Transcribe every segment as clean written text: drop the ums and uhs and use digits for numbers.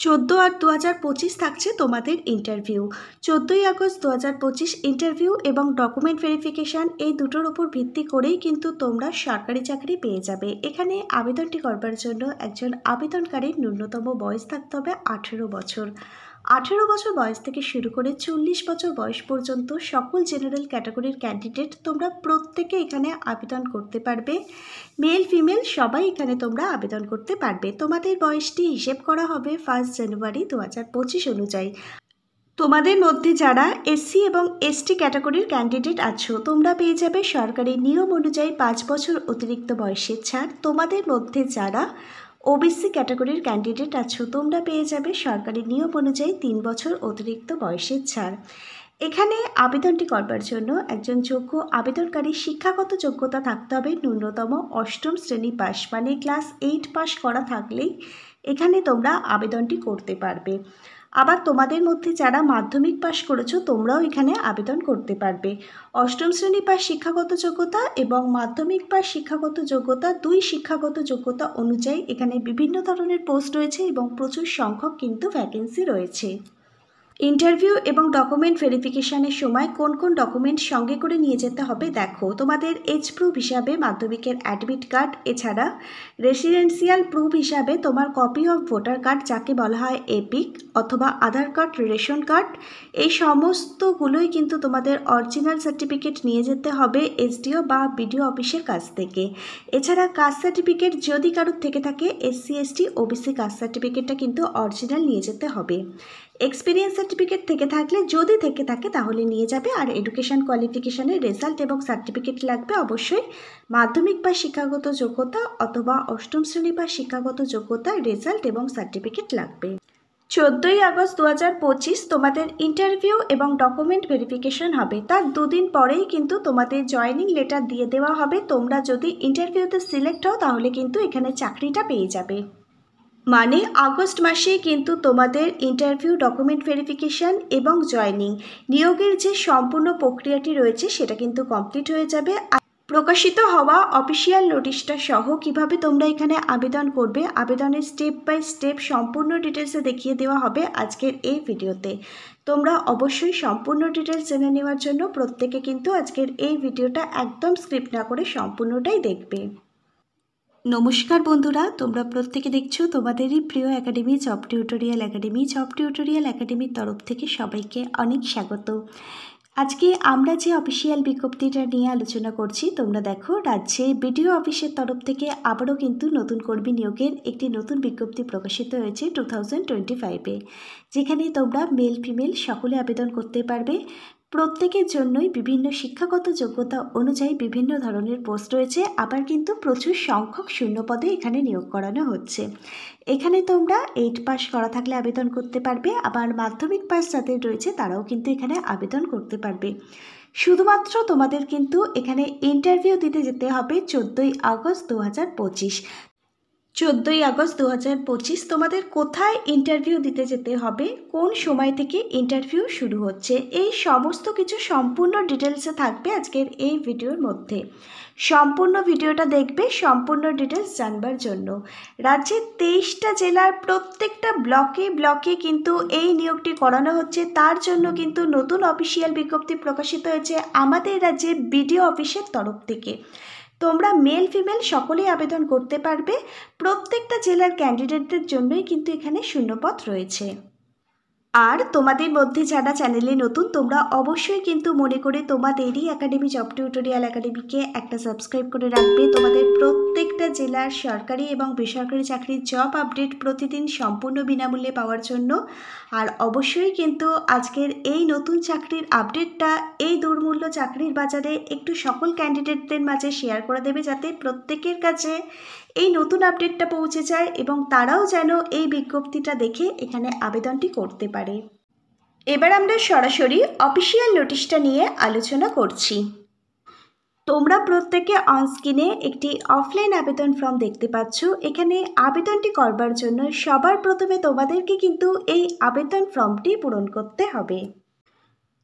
14/8/2025 থাকছে তোমাদের interview. 14ই August 2025 interview এবং ডকুমেন্ট ভেরিফিকেশান এই দুটোর উপর ভিত্তি করেই কিন্তু তোমরা সরকারি চাকরি পেয়ে যাবে। এখানে আবেদনটি করবার জন্য একজন আবেদনকারীর ন্যূনতম বয়স থাকতে হবে 18 বছর। 18 বছর বয়স থেকে শুরু করে 40 বছর বয়স পর্যন্ত সকল জেনারেল ক্যাটাগরির ক্যান্ডিডেট তোমরা প্রত্যেকে এখানে আবেদন করতে পারবে। মেল ফিমেল সবাই এখানে তোমরা আবেদন করতে পারবে। তোমাদের বয়সটি হিসেব করা হবে 1 জানুয়ারি 2025 অনুযায়ী। তোমাদের মধ্যে যারা এসসি এবং এসটি ক্যাটাগরির ক্যান্ডিডেট আছো তোমরা পেয়ে যাবে সরকারি নিয়ম অনুযায়ী 5 বছর অতিরিক্ত বয়সের ছাড়। তোমাদের মধ্যে যারা ওবিসি ক্যাটাগরির ক্যান্ডিডেট আছো তোমরা পেয়ে যাবে সরকারি নিয়ম অনুযায়ী 3 বছর অতিরিক্ত বয়সের ছাড়। এখানে আবেদনটি করবার জন্য একজন যোগ্য আবেদনকারী শিক্ষাগত যোগ্যতা থাকতে হবে ন্যূনতম 8ম শ্রেণী পাস, মানে ক্লাস 8 পাস করা থাকলেই এখানে তোমরা আবেদনটি করতে পারবে। আবার তোমাদের মধ্যে যারা মাধ্যমিক পাস করেছো তোমরাও এখানে আবেদন করতে পারবে। 8ম শ্রেণী পাস শিক্ষাগত যোগ্যতা এবং মাধ্যমিক পাস শিক্ষাগত যোগ্যতা, দুই শিক্ষাগত যোগ্যতা অনুযায়ী এখানে বিভিন্ন ধরনের পোস্ট রয়েছে এবং প্রচুর সংখ্যক কিন্তু ভ্যাকেন্সি রয়েছে। ইন্টারভিউ এবং ডকুমেন্ট ভেরিফিকেশানের সময় কোন কোন ডকুমেন্ট সঙ্গে করে নিয়ে যেতে হবে দেখো। তোমাদের এজ প্রুফ হিসাবে মাধ্যমিকের অ্যাডমিট কার্ড, এছাড়া রেসিডেন্সিয়াল প্রুফ হিসাবে তোমার কপি অফ ভোটার কার্ড যাকে বলা হয় এপিক, অথবা আধার কার্ড, রেশন কার্ড, এই সমস্তগুলোই কিন্তু তোমাদের অরিজিনাল সার্টিফিকেট নিয়ে যেতে হবে এসডিও বা বিডিও অফিসের কাছ থেকে। এছাড়া কাস্ট সার্টিফিকেট যদি কারোর থেকে থাকে, এসসি এসটি ওবিসি কাস্ট সার্টিফিকেটটা কিন্তু অরিজিনাল নিয়ে যেতে হবে। এক্সপিরিয়েন্স সার্টিফিকেট থেকে থাকলে, যদি থেকে থাকে তাহলে নিয়ে যাবে। আর এডুকেশন কোয়ালিফিকেশানের রেজাল্ট এবং সার্টিফিকেট লাগবে অবশ্যই। মাধ্যমিক বা শিক্ষাগত যোগ্যতা অথবা 8ম শ্রেণী বা শিক্ষাগত যোগ্যতার রেজাল্ট এবং সার্টিফিকেট লাগবে। 14ই আগস্ট 2025 তোমাদের ইন্টারভিউ এবং ডকুমেন্ট ভেরিফিকেশন হবে। তার দুদিন পরেই কিন্তু তোমাদের জয়েনিং লেটার দিয়ে দেওয়া হবে। তোমরা যদি ইন্টারভিউতে সিলেক্ট হও তাহলে কিন্তু এখানে চাকরিটা পেয়ে যাবে। মানে আগস্ট মাসেই কিন্তু তোমাদের ইন্টারভিউ, ডকুমেন্ট ভেরিফিকেশান এবং জয়েনিং, নিয়োগের যে সম্পূর্ণ প্রক্রিয়াটি রয়েছে সেটা কিন্তু কমপ্লিট হয়ে যাবে। প্রকাশিত হওয়া অফিসিয়াল নোটিশটা সহ কিভাবে তোমরা এখানে আবেদন করবে, আবেদনের স্টেপ বাই স্টেপ সম্পূর্ণ ডিটেলসে দেখিয়ে দেওয়া হবে আজকের এই ভিডিওতে। তোমরা অবশ্যই সম্পূর্ণ ডিটেলস জেনে নেওয়ার জন্য প্রত্যেকে কিন্তু আজকের এই ভিডিওটা একদম স্ক্রিপ্ট না করে সম্পূর্ণটাই দেখবে। নমস্কার বন্ধুরা, তোমরা প্রত্যেকে দেখছো তোমাদেরই প্রিয় academy job tutorial academy. Job tutorial একাডেমির তরফ থেকে সবাইকে অনেক স্বাগত। আজকে আমরা যে অফিসিয়াল বিজ্ঞপ্তিটা নিয়ে আলোচনা করছি, তোমরা দেখো রাজ্যে বিডিও অফিসের তরফ থেকে আবারও কিন্তু নতুন কর্মী নিয়োগের একটি নতুন বিজ্ঞপ্তি প্রকাশিত হয়েছে 2025-এ, যেখানে তোমরা মেল ফিমেল সকলে আবেদন করতে পারবে। প্রত্যেকের জন্যই বিভিন্ন শিক্ষাগত যোগ্যতা অনুযায়ী বিভিন্ন ধরনের পোস্ট রয়েছে। আবার কিন্তু প্রচুর সংখ্যক শূন্যপদে এখানে নিয়োগ করানো হচ্ছে। এখানে তোমরা 8 পাস করা থাকলে আবেদন করতে পারবে। আবার মাধ্যমিক পাস যাদের রয়েছে তারাও কিন্তু এখানে আবেদন করতে পারবে। শুধুমাত্র তোমাদের কিন্তু এখানে ইন্টারভিউ দিতে যেতে হবে 14ই আগস্ট 2025। 14ই আগস্ট 2025 তোমাদের কোথায় ইন্টারভিউ দিতে যেতে হবে, কোন সময় থেকে ইন্টারভিউ শুরু হচ্ছে, এই সমস্ত কিছু সম্পূর্ণ ডিটেলসে থাকবে আজকের এই ভিডিওর মধ্যে। সম্পূর্ণ ভিডিওটা দেখবে সম্পূর্ণ ডিটেলস জানবার জন্য। রাজ্যের 23টা জেলার প্রত্যেকটা ব্লকে ব্লকে কিন্তু এই নিয়োগটি করানো হচ্ছে। তার জন্য কিন্তু নতুন অফিসিয়াল বিজ্ঞপ্তি প্রকাশিত হয়েছে আমাদের রাজ্যের বিডিও অফিসের তরফ থেকে। তোমরা মেল ফিমেল সকলেই আবেদন করতে পারবে। প্রত্যেকটা জেলার ক্যান্ডিডেটদের জন্যই কিন্তু এখানে শূন্যপদ রয়েছে। আর তোমাদের মধ্যে যারা চ্যানেলে নতুন তোমরা অবশ্যই কিন্তু মনে করে তোমাদেরই একাডেমি জব টিউটোরিয়াল একাডেমিকে একটা সাবস্ক্রাইব করে রাখবে। তোমাদের প্রত্যেকটা জেলার সরকারি এবং বেসরকারি চাকরির জব আপডেট প্রতিদিন সম্পূর্ণ বিনামূল্যে পাওয়ার জন্য। আর অবশ্যই কিন্তু আজকের এই নতুন চাকরির আপডেটটা এই দুর্মূল্য চাকরির বাজারে একটু সকল ক্যান্ডিডেটদের মাঝে শেয়ার করে দেবে, যাতে প্রত্যেকের কাছে এই নতুন আপডেটটা পৌঁছে যায় এবং তারাও যেন এই বিজ্ঞপ্তিটা দেখে এখানে আবেদনটি করতে পারে। এবার আমরা সরাসরি অফিসিয়াল নোটিশটা নিয়ে আলোচনা করছি। তোমরা প্রত্যেকে অনস্ক্রিনে একটি অফলাইন আবেদন ফর্ম দেখতে পাচ্ছ। এখানে আবেদনটি করবার জন্য সবার প্রথমে তোমাদেরকে কিন্তু এই আবেদন ফর্মটি পূরণ করতে হবে।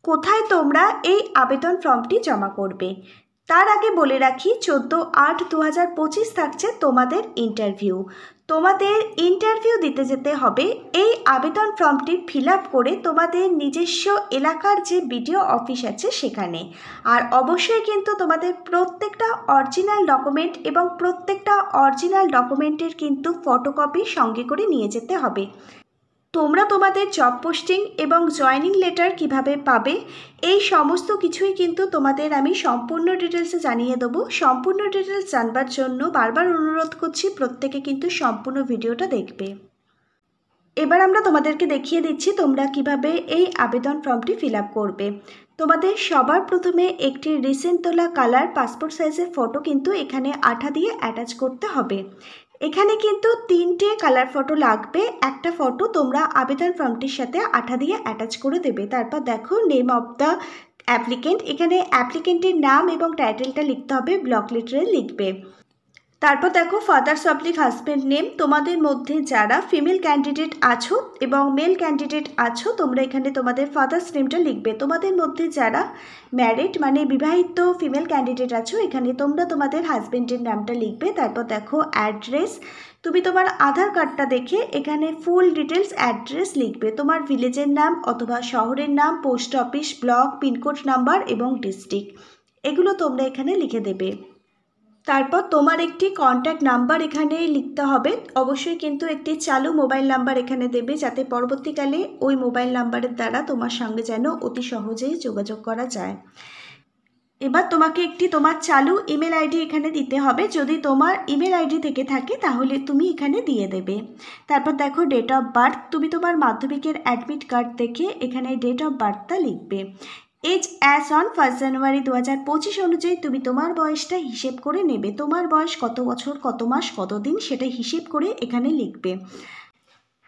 কোথায় তোমরা এই আবেদন ফর্মটি জমা করবে তার আগে বলে রাখি 14/8/2025 থাকছে তোমাদের ইন্টারভিউ। তোমাদের ইন্টারভিউ দিতে যেতে হবে। এই আবেদন ফর্মটি ফিল আপ করে তোমাদের নিজস্ব এলাকার যে বিডিও অফিস আছে সেখানে। আর অবশ্যই কিন্তু তোমাদের প্রত্যেকটা অরিজিনাল ডকুমেন্ট এবং প্রত্যেকটা অরিজিনাল ডকুমেন্টের কিন্তু ফটোকপি সঙ্গে করে নিয়ে যেতে হবে। তোমরা তোমাদের জব পোস্টিং এবং জয়েনিং লেটার কিভাবে পাবে এই সমস্ত কিছুই কিন্তু তোমাদের আমি সম্পূর্ণ ডিটেলসে জানিয়ে দেবো। সম্পূর্ণ ডিটেলস জানবার জন্য বারবার অনুরোধ করছি প্রত্যেকে কিন্তু সম্পূর্ণ ভিডিওটা দেখবে। এবার আমরা তোমাদেরকে দেখিয়ে দিচ্ছি তোমরা কিভাবে এই আবেদন ফর্মটি ফিল আপ করবে। তোমাদের সবার প্রথমে একটি রিসেন্ট তোলা কালার পাসপোর্ট সাইজের ফটো কিন্তু এখানে আঠা দিয়ে অ্যাটাচ করতে হবে। এখানে কিন্তু 3টে কালার ফটো লাগবে। একটা ফটো তোমরা আবেদন ফর্মটির সাথে আঠা দিয়ে অ্যাটাচ করে দেবে। তারপর দেখো নেম অফ দ্য অ্যাপ্লিকেন্ট, এখানে অ্যাপ্লিকেন্টের নাম এবং টাইটেলটা লিখতে হবে, ব্লক লেটারে লিখবে। তারপর দেখো ফাদার সাবলিক হাজব্যান্ড নেম। তোমাদের মধ্যে যারা ফিমেল ক্যান্ডিডেট আছো এবং মেল ক্যান্ডিডেট আছো তোমরা এখানে তোমাদের ফাদার্স নেমটা লিখবে। তোমাদের মধ্যে যারা ম্যারিড মানে বিবাহিত ফিমেল ক্যান্ডিডেট আছো এখানে তোমরা তোমাদের হাজব্যান্ডের নামটা লিখবে। তারপর দেখো অ্যাড্রেস, তুমি তোমার আধার কার্ডটা দেখে এখানে ফুল ডিটেলস অ্যাড্রেস লিখবে। তোমার ভিলেজের নাম অথবা শহরের নাম, post office, block, pincode number এবং ডিস্ট্রিক্ট এগুলো তোমরা এখানে লিখে দেবে। তারপর তোমার একটি কন্ট্যাক্ট নাম্বার এখানে লিখতে হবে। অবশ্যই কিন্তু একটি চালু মোবাইল নাম্বার এখানে দেবে যাতে পরবর্তীকালে ওই মোবাইল নাম্বারের দ্বারা তোমার সঙ্গে যেন অতি সহজেই যোগাযোগ করা যায়। এবার তোমাকে একটি তোমার চালু ইমেল আইডি এখানে দিতে হবে। যদি তোমার ইমেল আইডি থেকে থাকে তাহলে তুমি এখানে দিয়ে দেবে। তারপর দেখো ডেট অফ বার্থ, তুমি তোমার মাধ্যমিকের অ্যাডমিট কার্ড দেখে এখানে ডেট অফ বার্থটা লিখবে। এজ অ্যাজ অন 1 জানুয়ারি 2025 অনুযায়ী তুমি তোমার বয়সটা হিসেব করে নেবে। তোমার বয়স কত বছর, কত মাস, কত দিন সেটা হিসেব করে এখানে লিখবে।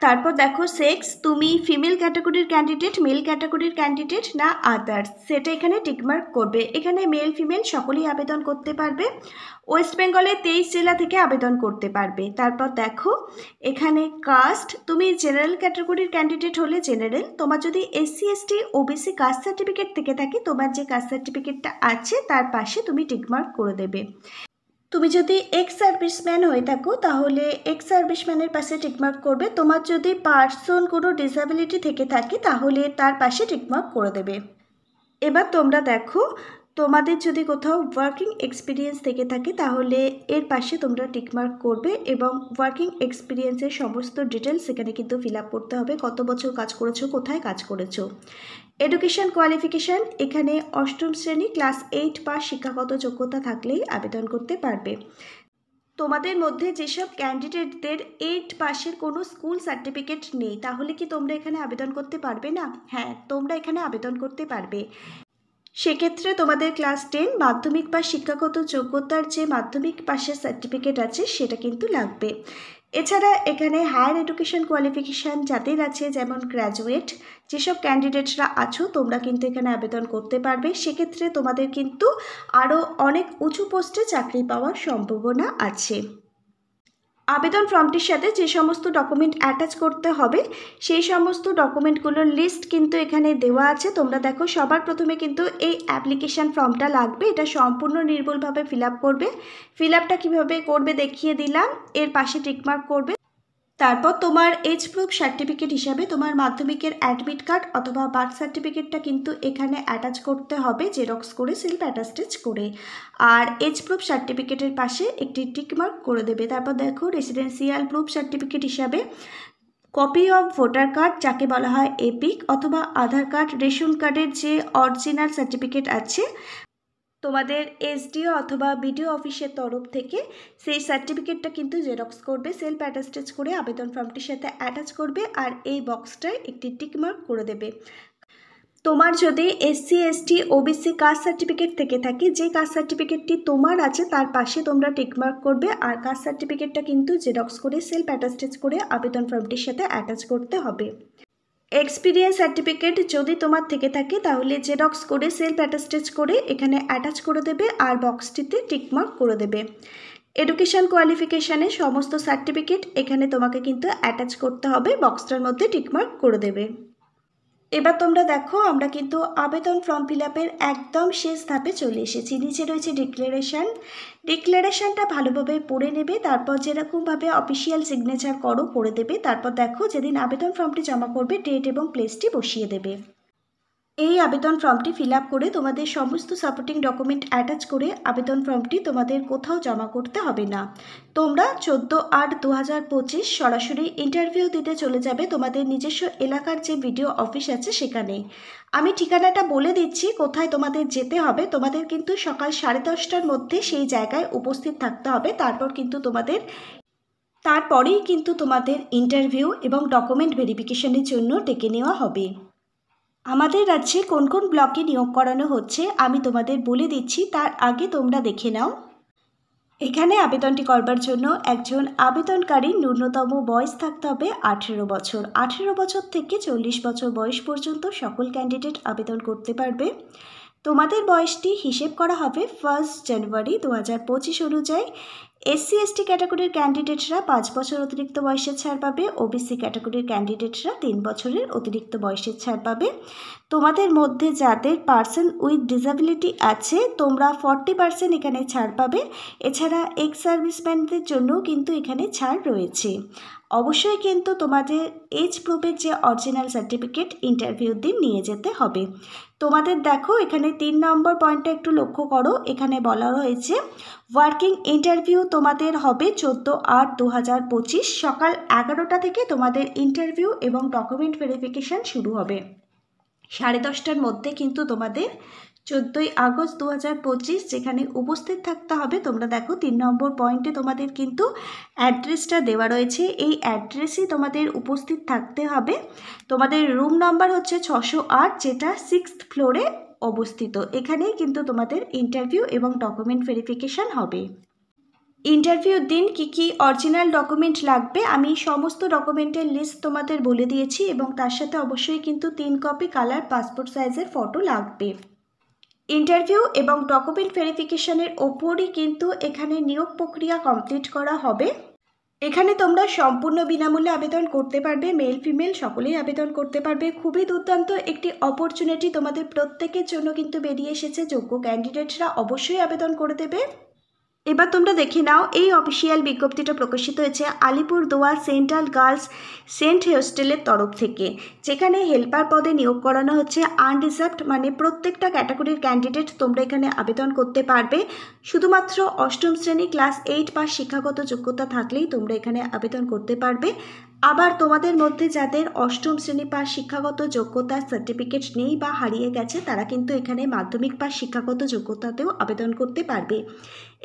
তারপর দেখো সেক্স, তুমি ফিমেল ক্যাটাগরির ক্যান্ডিডেট, মেল ক্যাটাগরির ক্যান্ডিডেট না আদার্স সেটা এখানে টিকমার্ক করবে। এখানে মেল ফিমেল সকলেই আবেদন করতে পারবে। ওয়েস্ট বেঙ্গলে 23 জেলা থেকে আবেদন করতে পারবে। তারপর দেখো এখানে কাস্ট, তুমি জেনারেল ক্যাটাগরির ক্যান্ডিডেট হলে জেনারেল, তোমার যদি SC ST OBC caste certificate থেকে থাকে তোমার যে কাস্ট সার্টিফিকেটটা আছে তার পাশে তুমি টিকমার্ক করে দেবে। তুমি যদি এক্স সার্ভিসম্যান হয়ে থাকো তাহলে এক্স সার্ভিসম্যানের পাশে টিকমার্ক করবে। তোমার যদি পার্সন কোনো ডিসএবিলিটি থেকে থাকে তাহলে তার পাশে টিকমার্ক করে দেবে। এবার তোমরা দেখো তোমাদের যদি কোথাও ওয়ার্কিং এক্সপিরিয়েন্স থেকে থাকে তাহলে এর পাশে তোমরা টিকমার্ক করবে এবং ওয়ার্কিং এক্সপিরিয়েন্সের সমস্ত ডিটেলস এখানে কিন্তু ফিল আপ করতে হবে। কত বছর কাজ করেছো, কোথায় কাজ করেছো। এডুকেশন কোয়ালিফিকেশান, এখানে 8ম শ্রেণী ক্লাস 8 পাস শিক্ষাগত যোগ্যতা থাকলেই আবেদন করতে পারবে। তোমাদের মধ্যে যেসব ক্যান্ডিডেটদের 8 পাসের কোনো স্কুল সার্টিফিকেট নেই তাহলে কি তোমরা এখানে আবেদন করতে পারবে না? হ্যাঁ, তোমরা এখানে আবেদন করতে পারবে। সেক্ষেত্রে তোমাদের ক্লাস 10 মাধ্যমিক বা শিক্ষাগত যোগ্যতার যে মাধ্যমিক পাশের সার্টিফিকেট আছে সেটা কিন্তু লাগবে। এছাড়া এখানে হায়ার এডুকেশন কোয়ালিফিকেশান যাদের আছে যেমন গ্র্যাজুয়েট, যেসব ক্যান্ডিডেটরা আছো তোমরা কিন্তু এখানে আবেদন করতে পারবে। সেক্ষেত্রে তোমাদের কিন্তু আরও অনেক উঁচু পোস্টে চাকরি পাওয়ার সম্ভাবনা আছে। আবেদন ফর্মটির সাথে যে সমস্ত ডকুমেন্ট অ্যাটাচ করতে হবে সেই সমস্ত ডকুমেন্টগুলোর লিস্ট কিন্তু এখানে দেওয়া আছে। তোমরা দেখো সবার প্রথমে কিন্তু এই অ্যাপ্লিকেশান ফর্মটা লাগবে। এটা সম্পূর্ণ নির্ভুলভাবে ফিল আপ করবে। ফিল আপটা কীভাবে করবে দেখিয়ে দিলাম, এর পাশে টিকমার্ক করবে। তারপর তোমার এজ প্রুফ সার্টিফিকেট হিসাবে তোমার মাধ্যমিকের অ্যাডমিট কার্ড অথবা বার্থ সার্টিফিকেটটা কিন্তু এখানে অ্যাটাচ করতে হবে জেরক্স করে, সেলফ অ্যাটাস্টেজ করে। আর এজ প্রুফ সার্টিফিকেটের পাশে একটি টিকমার্ক করে দেবে। তারপর দেখো রেসিডেন্সিয়াল প্রুফ সার্টিফিকেট হিসাবে কপি অফ ভোটার কার্ড যাকে বলা হয় এপিক অথবা আধার কার্ড, রেশন কার্ডের যে অরিজিনাল সার্টিফিকেট আছে তোমাদের SDO অথবা BDO অফিসের তরফ থেকে সেই সার্টিফিকেটটা কিন্তু জেরক্স করবে, সেলফ অ্যাটাস্টেজ করে আবেদন ফর্মটির সাথে অ্যাটাচ করবে আর এই বক্সটায় একটি টিকমার্ক করে দেবে। তোমার যদি SC ST OBC caste certificate থেকে থাকে যে কাস্ট সার্টিফিকেটটি তোমার আছে তার পাশে তোমরা টিকমার্ক করবে আর কাস্ট সার্টিফিকেটটা কিন্তু জেরক্স করে সেলফ অ্যাটাস্টেজ করে আবেদন ফর্মটির সাথে অ্যাটাচ করতে হবে। এক্সপিরিয়েন্স সার্টিফিকেট যদি তোমার থেকে থাকে তাহলে জেরক্স করে সেলফ অ্যাটাস্টেজ করে এখানে অ্যাটাচ করে দেবে আর বক্সটিতে টিকমার্ক করে দেবে। এডুকেশন কোয়ালিফিকেশানের সমস্ত সার্টিফিকেট এখানে তোমাকে কিন্তু অ্যাটাচ করতে হবে, বক্সটার মধ্যে টিকমার্ক করে দেবে। এবার তোমরা দেখো আমরা কিন্তু আবেদন ফর্ম ফিল আপের একদম শেষ ধাপে চলে এসেছি। নিচে রয়েছে ডিক্লারেশনটা ভালোভাবে পড়ে নেবে, তারপর যেরকমভাবে অফিসিয়াল সিগনেচার করো করে দেবে। তারপর দেখো যেদিন আবেদন ফর্মটি জমা করবে ডেট এবং প্লেসটি বসিয়ে দেবে। এই আবেদন ফর্মটি ফিল আপ করে তোমাদের সমস্ত সাপোর্টিং ডকুমেন্ট অ্যাটাচ করে আবেদন ফর্মটি তোমাদের কোথাও জমা করতে হবে না। তোমরা 14/8/2025 সরাসরি ইন্টারভিউ দিতে চলে যাবে তোমাদের নিজস্ব এলাকার যে ভিডিও অফিস আছে সেখানে। আমি ঠিকানাটা বলে দিচ্ছি কোথায় তোমাদের যেতে হবে। তোমাদের কিন্তু সকাল 10:30টার মধ্যে সেই জায়গায় উপস্থিত থাকতে হবে। তারপরেই কিন্তু তোমাদের ইন্টারভিউ এবং ডকুমেন্ট ভেরিফিকেশনের জন্য ডেকে নেওয়া হবে। আমাদের রাজ্যে কোন কোন ব্লকে নিয়োগ করানো হচ্ছে আমি তোমাদের বলে দিচ্ছি, তার আগে তোমরা দেখে নাও। এখানে আবেদনটি করবার জন্য একজন আবেদনকারীর ন্যূনতম বয়স থাকতে হবে 18 বছর। 18 বছর থেকে 40 বছর বয়স পর্যন্ত সকল ক্যান্ডিডেট আবেদন করতে পারবে। তোমাদের বয়সটি হিসেব করা হবে 1 জানুয়ারি 2025 অনুযায়ী। SC ST ক্যাটাগরির ক্যান্ডিডেটরা 5 বছর অতিরিক্ত বয়সের ছাড় পাবে। OBC ক্যাটাগরির ক্যান্ডিডেটরা 3 বছরের অতিরিক্ত বয়সের ছাড় পাবে। তোমাদের মধ্যে যাদের পার্সন উইথ ডিসেবিলিটি আছে তোমরা 40% এখানে ছাড় পাবে। এছাড়া এক্স সার্ভিসম্যানদের জন্য কিন্তু এখানে ছাড় রয়েছে। অবশ্যই কিন্তু তোমাদের এজ প্রুফের যে অরিজিনাল সার্টিফিকেট ইন্টারভিউর দিন নিয়ে যেতে হবে। তোমাদের দেখো এখানে 3 নম্বর পয়েন্টটা একটু লক্ষ্য করো। এখানে বলা রয়েছে ওয়ার্কিং ইন্টারভিউ তোমাদের হবে 14/8/2025 সকাল 11টা থেকে তোমাদের ইন্টারভিউ এবং ডকুমেন্ট ভেরিফিকেশান শুরু হবে। 10:30টার মধ্যে কিন্তু তোমাদের 14ই আগস্ট 2025 যেখানে উপস্থিত থাকতে হবে। তোমরা দেখো 3 নম্বর পয়েন্টে তোমাদের কিন্তু অ্যাড্রেসটা দেওয়া রয়েছে। এই অ্যাড্রেসে তোমাদের উপস্থিত থাকতে হবে। তোমাদের রুম নাম্বার হচ্ছে 608 যেটা 6th ফ্লোরে অবস্থিত। এখানেই কিন্তু তোমাদের ইন্টারভিউ এবং ডকুমেন্ট ভেরিফিকেশান হবে। ইন্টারভিউর দিন কি অরিজিনাল ডকুমেন্ট লাগবে আমি সমস্ত ডকুমেন্টের লিস্ট তোমাদের বলে দিয়েছি এবং তার সাথে অবশ্যই কিন্তু 3 কপি কালার পাসপোর্ট সাইজের ফটো লাগবে। ইন্টারভিউ এবং ডকুমেন্ট ভেরিফিকেশনের ওপরই কিন্তু এখানে নিয়োগ প্রক্রিয়া কমপ্লিট করা হবে। এখানে তোমরা সম্পূর্ণ বিনামূল্যে আবেদন করতে পারবে। মেল ফিমেল সকলেই আবেদন করতে পারবে। খুবই দুর্দান্ত একটি অপরচুনিটি তোমাদের প্রত্যেকের জন্য কিন্তু বেরিয়ে এসেছে। যোগ্য ক্যান্ডিডেটরা অবশ্যই আবেদন করে দেবে। এবার তোমরা দেখে নাও এই অফিসিয়াল বিজ্ঞপ্তিটা প্রকাশিত হয়েছে আলিপুরদুয়ার সেন্ট্রাল গার্লস সেন্ট হোস্টেলের তরফ থেকে, যেখানে হেল্পার পদে নিয়োগ করানো হচ্ছে আনরিজার্ভড, মানে প্রত্যেকটা ক্যাটাগরির ক্যান্ডিডেট তোমরা এখানে আবেদন করতে পারবে। শুধুমাত্র 8ম শ্রেণী ক্লাস 8 পাস শিক্ষাগত যোগ্যতা থাকলেই তোমরা এখানে আবেদন করতে পারবে। আবার তোমাদের মধ্যে যাদের 8ম শ্রেণী পাস শিক্ষাগত যোগ্যতার সার্টিফিকেট নেই বা হারিয়ে গেছে তারা কিন্তু এখানে মাধ্যমিক পাস শিক্ষাগত যোগ্যতাতেও আবেদন করতে পারবে।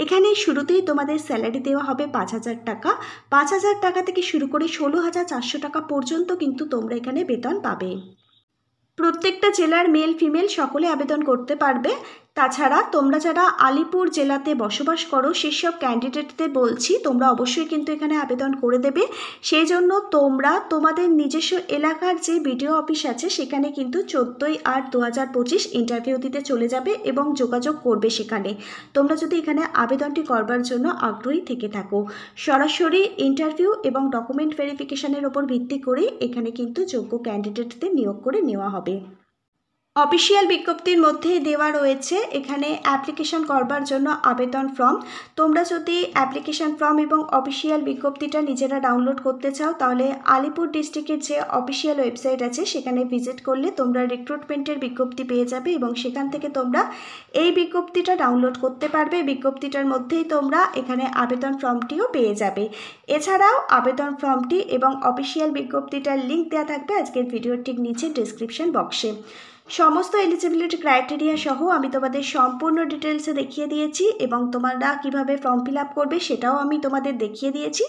এখানে শুরুতেই তোমাদের স্যালারি দেওয়া হবে 5,000 টাকা। 5,000 টাকা থেকে শুরু করে 16,400 টাকা পর্যন্ত কিন্তু তোমরা এখানে বেতন পাবে। প্রত্যেকটা জেলার মেল ফিমেল সকলে আবেদন করতে পারবে। তাছাড়া তোমরা যারা আলিপুর জেলাতে বসবাস করো সেসব ক্যান্ডিডেটদের বলছি তোমরা অবশ্যই কিন্তু এখানে আবেদন করে দেবে। সেই জন্য তোমরা তোমাদের নিজস্ব এলাকার যে বিডিও অফিস আছে সেখানে কিন্তু 14/8/2025 ইন্টারভিউ দিতে চলে যাবে এবং যোগাযোগ করবে সেখানে। তোমরা যদি এখানে আবেদনটি করবার জন্য আগ্রহী থেকে থাকো, সরাসরি ইন্টারভিউ এবং ডকুমেন্ট ভেরিফিকেশনের ওপর ভিত্তি করে এখানে কিন্তু যোগ্য ক্যান্ডিডেটদের নিয়োগ করে নেওয়া হবে। অফিসিয়াল বিজ্ঞপ্তির মধ্যে দেওয়া রয়েছে এখানে অ্যাপ্লিকেশন করবার জন্য আবেদন ফর্ম। তোমরা যদি অ্যাপ্লিকেশন ফর্ম এবং অফিসিয়াল বিজ্ঞপ্তিটা নিজেরা ডাউনলোড করতে চাও তাহলে আলিপুর ডিস্ট্রিক্টের যে অফিসিয়াল ওয়েবসাইট আছে সেখানে ভিজিট করলে তোমরা রিক্রুটমেন্টের বিজ্ঞপ্তি পেয়ে যাবে এবং সেখান থেকে তোমরা এই বিজ্ঞপ্তিটা ডাউনলোড করতে পারবে। বিজ্ঞপ্তিটার মধ্যেই তোমরা এখানে আবেদন ফর্মটিও পেয়ে যাবে। এছাড়াও আবেদন ফর্মটি এবং অফিসিয়াল বিজ্ঞপ্তিটার লিঙ্ক দেওয়া থাকবে আজকের ভিডিওর ঠিক নিচে ডেসক্রিপশন বক্সে। সমস্ত এলিজিবিলিটি ক্রাইটেরিয়া সহ আমি তোমাদের সম্পূর্ণ ডিটেলসে দেখিয়ে দিয়েছি এবং তোমরা কিভাবে ফর্ম ফিল আপ করবে সেটাও আমি তোমাদের দেখিয়ে দিয়েছি।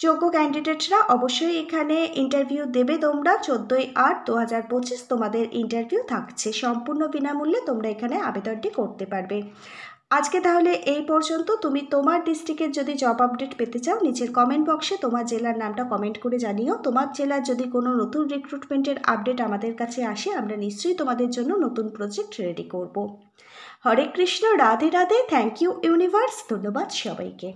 যোগ্য ক্যান্ডিডেটরা অবশ্যই এখানে ইন্টারভিউ দেবে। তোমরা 14/8/2025 তোমাদের ইন্টারভিউ থাকছে। সম্পূর্ণ বিনামূল্যে তোমরা এখানে আবেদনটি করতে পারবে। আজকে তাহলে এই পর্যন্ত। তুমি তোমার ডিস্ট্রিক্টের যদি জব আপডেট পেতে চাও নিচের কমেন্ট বক্সে তোমার জেলার নামটা কমেন্ট করে জানিও। তোমার জেলার যদি কোনো নতুন রিক্রুটমেন্টের আপডেট আমাদের কাছে আসে আমরা নিশ্চয়ই তোমাদের জন্য নতুন প্রজেক্ট রেডি করব। Hare Krishna, Radhe Radhe. Thank you universe. ধন্যবাদ সবাইকে।